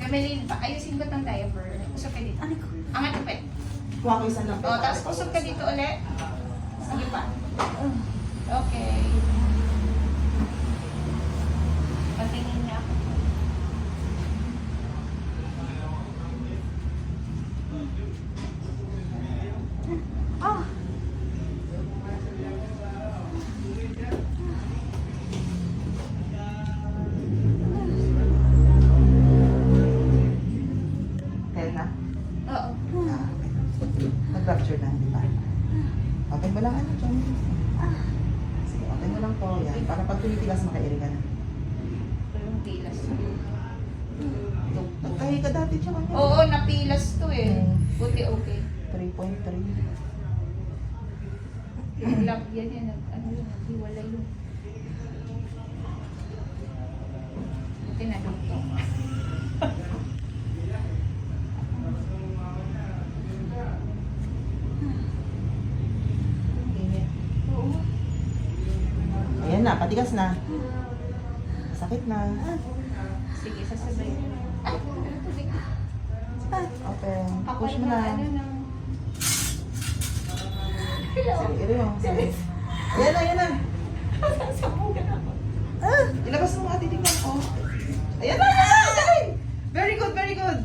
Gamelin pa. Ayusin ko ng diaper. Usap ka dito. Angat ka pa. Kuha ko isang lampet. O, tapos usap ka dito ulit. Sige pa. Okay. Patingin niya ako. Oh. Tel na? Oo. Nag-rupture na, di ba? Open mo lang ano, John. Sige, open mo lang po. Yan. Para pag tumitigas, makairi ka na. Yung pilas. Nagtahi ka dati, John. Oo, napilas to eh. Buti okay. 3.3. Yung lab yan yan. Ano yun? Hiwala yun. Buti na doktor. Oo. Ayan na, patigas na. Sakit na. Sige, sasabay. Ay, ano tubig? Open. Kapal Push mo na na. ano ng... Sige, iri mo. Sige. Ayan na, ayan na. Sasabugan ako. Ilabas mo nga, titignan ko. Ayan na, ayan na. Galing. Very good, very good.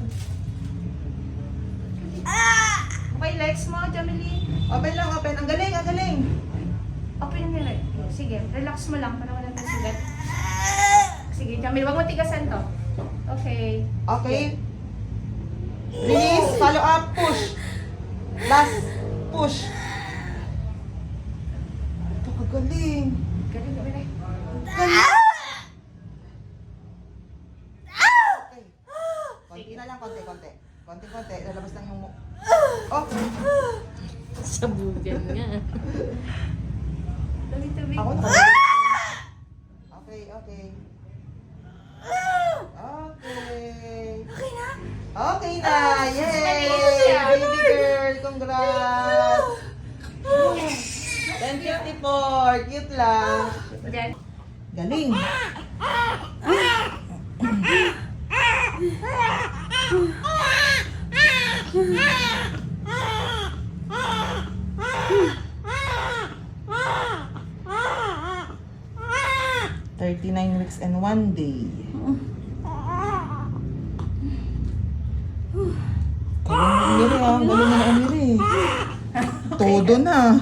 Okay, legs mo, Jamily. Open lang, open. Ang galing, ang galing. Open yung nila. Sige, relax mo lang para wala tayong sugat. Sige, Jamily, wag mo tigasan to. Okay. Okay. Release, follow up, push. Last, push. Ito kagaling. Galing, galing. Okay. Konti na lang, konti, konti. Konti, konti. Lalabas lang yung... Oh! Sabugan nga. Tubig-tubig. Ako na. Okay, okay. Okay. Okay na? Okay na! Yay! Nalito siya. Baby girl! Congrats! 10:54. Cute lang. Diyan. Galing! "39 weeks and 1 day." Galing na umiri ah. Galing na umiri. Todo na.